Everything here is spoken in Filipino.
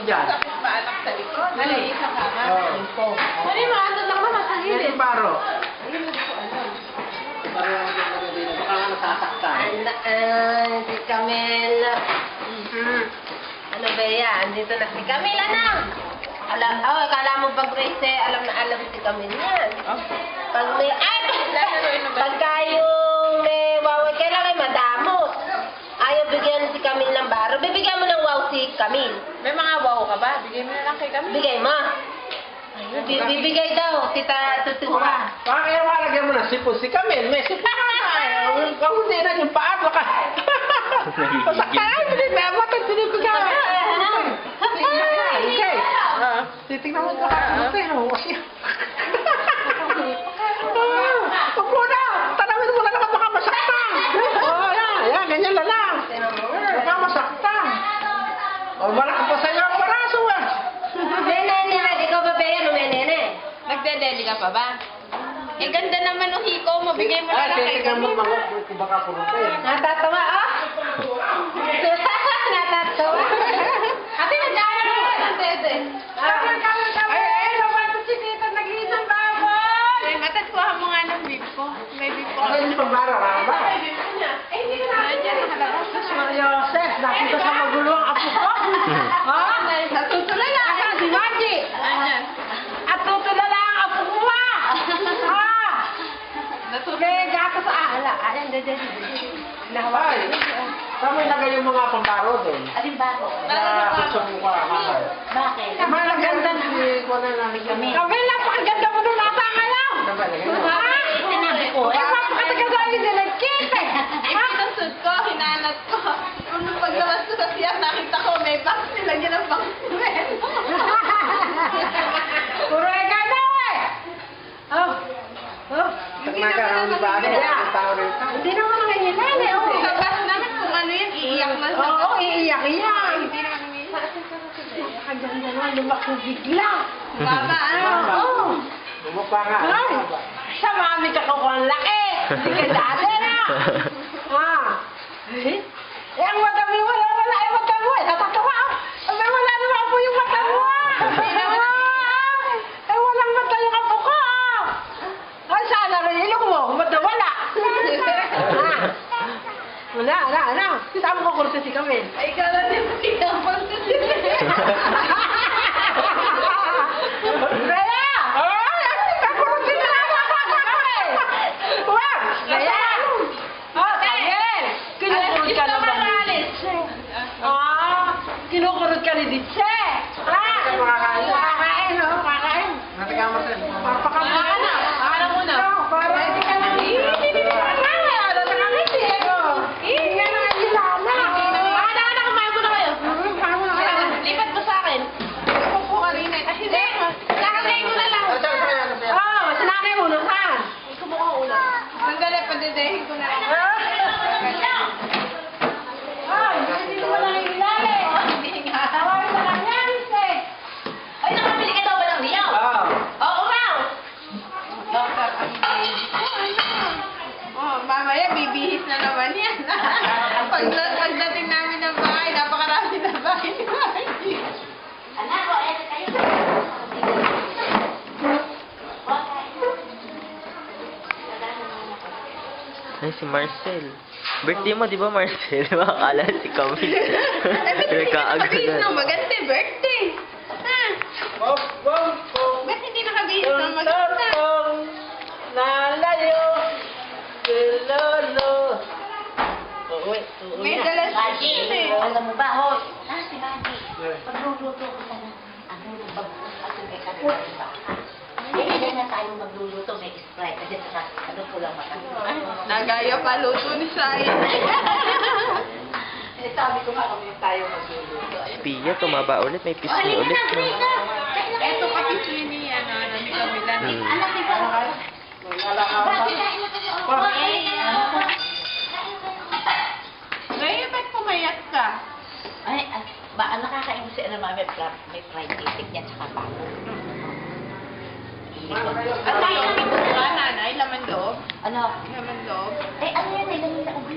dyan. Sakit ba anak sa likod? Alay, isa ka nga. Oo. Ano yung mga ano lang naman sa Yan gilid? yung baro. Ayun, hindi ko alam. Baro yung magagawin na baka nga nasasaktan. Si Camila. Ano ba yan? Andito na si Camila na! Akala mo pag Grace, alam na alam si Camila yan. Pag may, pagka yung may wawag, kailangan madamot. Ayaw bigyan si Camille ng baro. Bibigyan mo ng wow si Camille. May mga wow ka ba? Bigay mo na lang kay kami. Bigay mo. Bibigay daw, tita Tutuwa. Baka kaya malagyan mo na sipon si Camille. May sipon na tayo. Kung hindi na yung paa, baka. Masaktan, hindi na matag sinibigay. Okay. Titignan mo ito ka. Huwag mo na. Tanawin mo na naman baka masaktan. Yan, ganyan na lang. Baka masaktan. Malaki pa sa'yo ang baraso eh. Nene, ikaw ba ba yan o nene? Nagdedeli ka pa ba? Eh, ganda naman ng hiko mo. Bigay mo na lang kay Titignan mo kami. mga kung baka purutin. Natatawa, oh? Natatawa. Ate, nagdaan mo ng dede. Ay, naman si Tita nag-iisang babon. Ay, matatkuhan mo nga ng bib ko. May bib ko. Ano yung pagbara? Rama? Nandiyan, nakalabas. Joseph, nakita sa magulo ang apo ko. Natutulala ka, si Margie. Nandiyan. At tutulala ang apo ko, Natutulala ka sa ala. Ayan, dede. Ay, saan mo ilagay yung mga pambaro doon? Alin ba ako? Na gusto mo ka, mahal. Bakit? Malaganda na ko na namin kami. Kami, napakaganda mo nung nasa ngayon. Sinabi ko, napakatagal sa akin din nagkita. Pinasud ko, hinanat ko. Nung paglabas ko sa siya, nakita ko may box nilagyan ng box pen. Puro ikaw daw eh. Pag nagkaroon ba ano, ang tao rin. Hindi naman nangyayari eh. Labas namin kung ano yun, iiyak na siya. Oo, iiyak yan. Hindi na kami. Kaganda naman, lumako bigla. Baba, ano? Oo. Bumapa nga. Ay, sa mami ka ko ang laki. Hindi ka dati na. Eh, ang mata mo, wala yung mata mo eh. Natatawa. Abay, wala naman po yung mata mo. Eh, walang mata yung apo ko. Ay, sana rin ilong mo. Mata wala. Ano? Saan mo kukurso si Camille? Ay, ikaw na din pinapal ko sila. Raya! Kakurusin na ako! Wag! Raya! Daniel! Kinukurot ka na ba ni Ditse? Kinukurot ka ni Ditse? Makakain, no? Makakain. Natikama sa'yo. Makakain na. Makakain muna. Para hindi ka na. Hindi ka na. Ano na kami siya? Hindi ka na ilana. Anak, kumain mo na kayo. Kumain mo na kayo. Lipat mo sa akin. Upo ka rin eh. Hindi. Nakakay mo na lang. Sinakay mo na saan? Sumukha ko ulo. Sandali, padedehin ko na lang. Hindi mo lang ilali. Tawagin mo lang yan, Ise. Ay, nakabili ka daw ba ng liyaw? Oo, Mau. Oh, mamaya bibihis na naman yan. Pagdating namin ng bahay, napakarami na bahay ni Margie. Anak ko, eto kayo. Ay, si Marcel. Birthday mo, di ba, Marcel? Akala si Camille. Nakabihis ng maganda birthday. Ba't hindi nakabihis ng maganda? Nalayo. Lolo. May dala siya eh. Alam mo ba, hoy? Si Maggie. Pagluluto ko sana. Ano yung babukas at may kanilang ba? Hindi na tayo magluluto. May Sprite. Kasi ano po lang mata. Nagaya pa luto ni Sai. Sabi ko nga kami tayo magluluto. Si Pia, tumaba ulit. May pisngi ulit. No? Eto kasi sini, ni Camila. Anak, di ba? Bakit tayo magluluto? Ngayon, ba't pumayat ka? Ay, ba, nakakain mo si ano, may fried chicken yan sa kapago. At tayo kami ka, nanay, laman loob. Ano? Laman loob. Eh, ano yan? Ilan nila ubi?